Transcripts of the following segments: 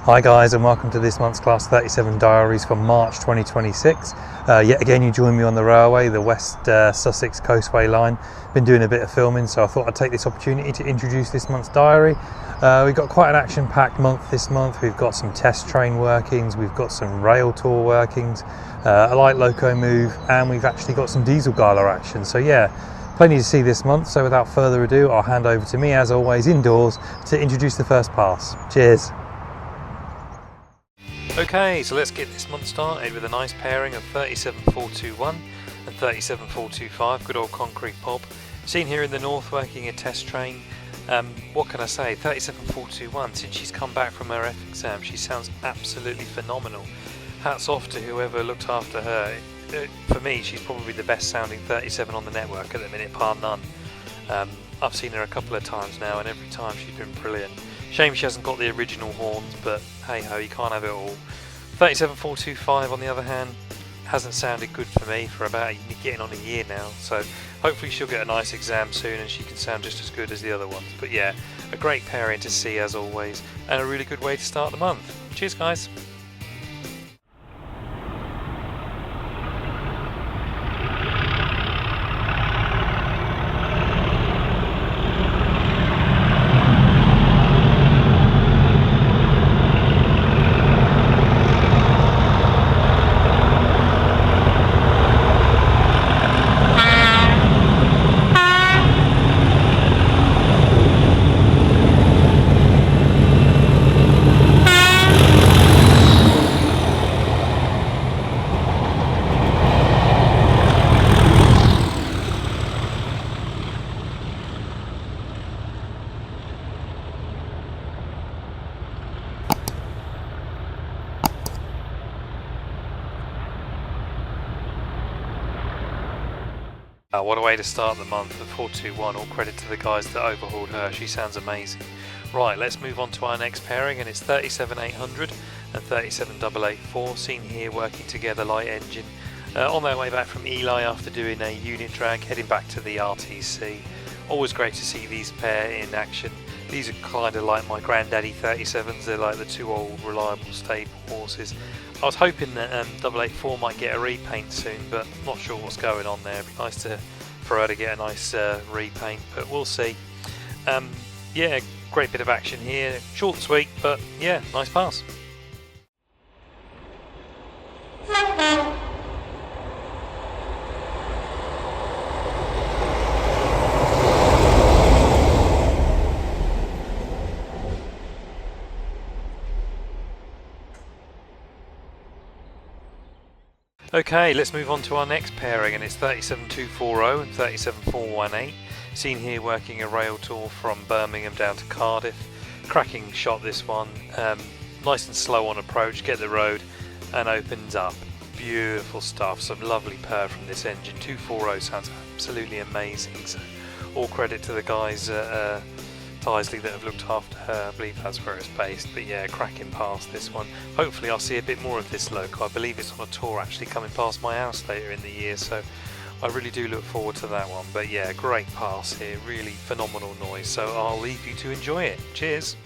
Hi guys, and welcome to this month's Class 37 Diaries for March 2026. Yet again you join me on the railway, the West Sussex Coastway line. Been doing a bit of filming, so I thought I'd take this opportunity to introduce this month's diary. We've got quite an action-packed month this month. We've got some test train workings, we've got some rail tour workings, a light loco move, and we've actually got some diesel gala action. So yeah, plenty to see this month. So without further ado, I'll hand over to me as always indoors to introduce the first pass. Cheers. Okay, so let's get this month started with a nice pairing of 37421 and 37425, good old concrete pop. Seen here in the north working a test train. What can I say, 37421, since she's come back from her F exam, she sounds absolutely phenomenal. Hats off to whoever looked after her. For me, she's probably the best sounding 37 on the network at the minute, bar none. I've seen her a couple of times now, and every time she's been brilliant. Shame she hasn't got the original horns, but hey ho, you can't have it all. 37425 on the other hand hasn't sounded good for me for about getting on a year now, so hopefully she'll get a nice exam soon and she can sound just as good as the other ones. But yeah, a great pairing to see as always, and a really good way to start the month. Cheers guys! What a way to start the month with 421, all credit to the guys that overhauled her, she sounds amazing. Right, let's move on to our next pairing, and it's 37800 and 37884, seen here working together light engine. On their way back from Ely after doing a unit drag, heading back to the RTC. Always great to see these pair in action. These are kind of like my granddaddy 37s, they're like the two old reliable stable horses. I was hoping that 884 might get a repaint soon, but not sure what's going on there. It'd be nice for her to get a nice repaint, but we'll see. Yeah, great bit of action here. Short and sweet, but yeah, nice pass. Okay, let's move on to our next pairing, and it's 37240 and 37418. Seen here working a rail tour from Birmingham down to Cardiff. Cracking shot this one. Nice and slow on approach, get the road and opens up. Beautiful stuff, some lovely purr from this engine. 240 sounds absolutely amazing, so all credit to the guys at Tisley that have looked after her. I believe that's where it's based, but yeah, cracking past this one. Hopefully I'll see a bit more of this loco. I believe it's on a tour actually coming past my house later in the year, so I really do look forward to that one. But yeah, great pass here, really phenomenal noise, so I'll leave you to enjoy it. Cheers!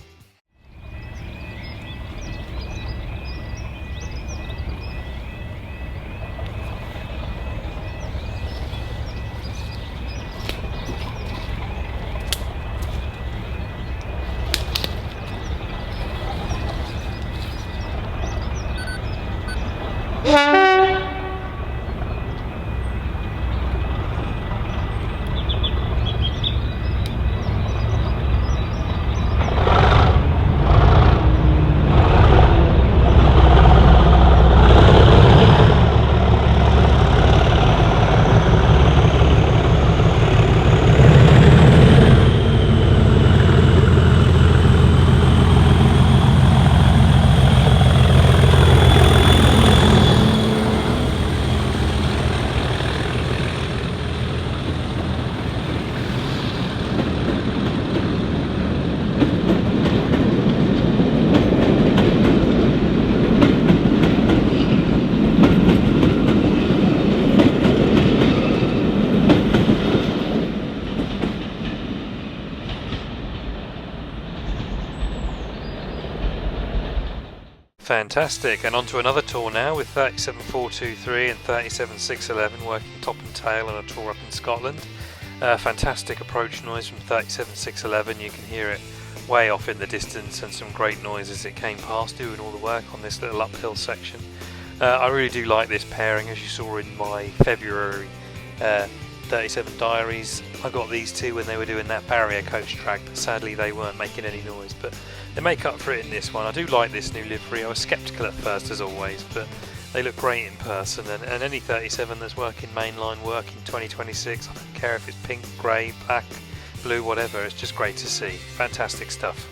Fantastic, and on to another tour now with 37423 and 37611 working top and tail on a tour up in Scotland. Fantastic approach noise from 37611, you can hear it way off in the distance, and some great noise as it came past doing all the work on this little uphill section. I really do like this pairing, as you saw in my February 37 Diaries. I got these two when they were doing that barrier coach track, but sadly they weren't making any noise, but they make up for it in this one. I do like this new livery. I was sceptical at first as always, but they look great in person, and any 37 that's working mainline work in 2026, I don't care if it's pink, grey, black, blue, whatever, it's just great to see. Fantastic stuff.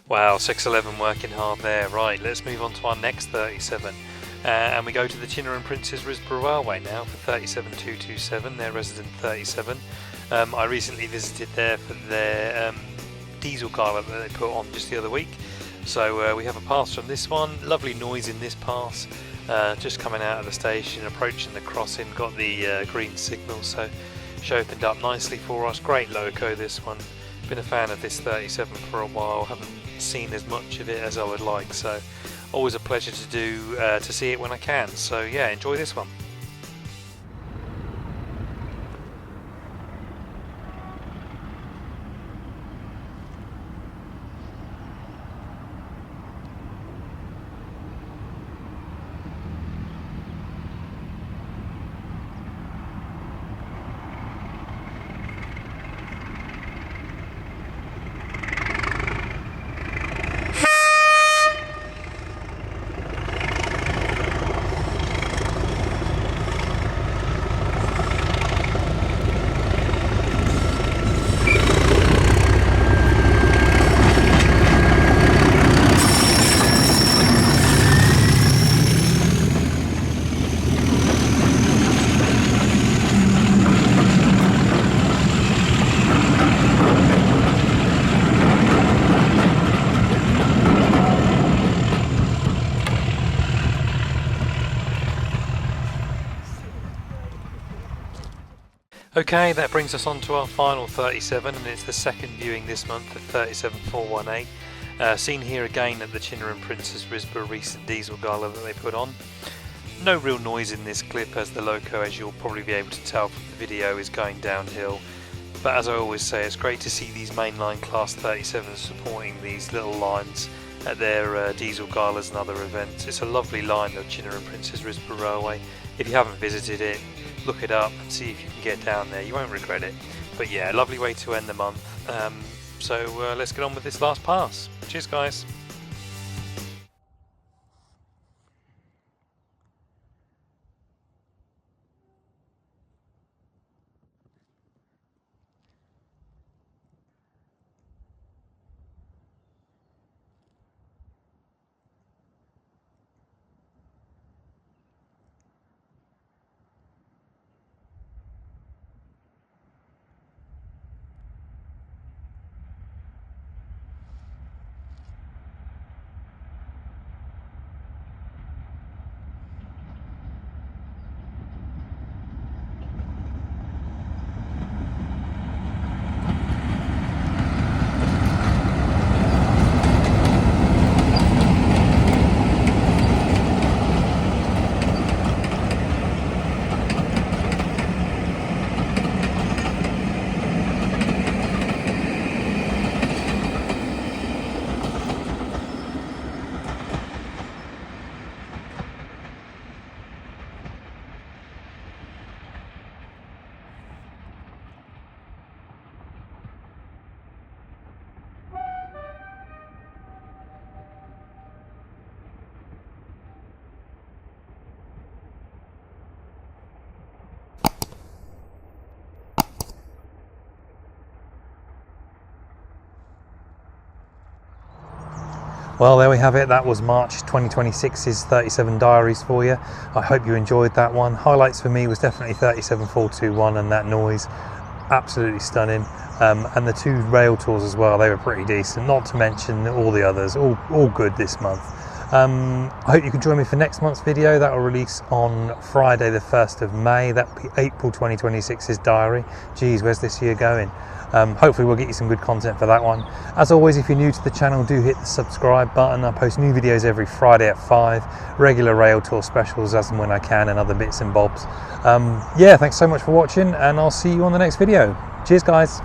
Wow, 611 working hard there. Right, let's move on to our next 37. And we go to the Chinner and Princes Risborough Railway now for 37227, their resident 37. I recently visited there for their diesel gala that they put on just the other week. So we have a pass from this one. Lovely noise in this pass. Just coming out of the station, approaching the crossing, got the green signal, so she opened up nicely for us. Great loco this one. Been a fan of this 37 for a while. Haven't seen as much of it as I would like, so always a pleasure to do to see it when I can. So yeah, enjoy this one. Okay, that brings us on to our final 37, and it's the second viewing this month of 37418. Seen here again at the Chinner and Princes Risborough recent diesel gala that they put on. No real noise in this clip, as the loco, as you'll probably be able to tell from the video, is going downhill. But as I always say, it's great to see these mainline class 37s supporting these little lines at their diesel galas and other events. It's a lovely line, the Chinner and Princes Risborough Railway. If you haven't visited it, look it up and see if you can get down there. You won't regret it. But yeah, lovely way to end the month. So let's get on with this last pass. Cheers, guys. Well, there we have it. That was March 2026's 37 Diaries for you. I hope you enjoyed that one. Highlights for me was definitely 37421 and that noise. Absolutely stunning. And the 2 rail tours as well, they were pretty decent, not to mention all the others, all good this month. I hope you can join me for next month's video. That will release on Friday the 1st of May. That will be April 2026's diary. Geez, where's this year going? Hopefully we'll get you some good content for that one. As always, if you're new to the channel, do hit the subscribe button. I post new videos every Friday at 5, regular rail tour specials as and when I can, and other bits and bobs. Yeah, thanks so much for watching, and I'll see you on the next video. Cheers guys.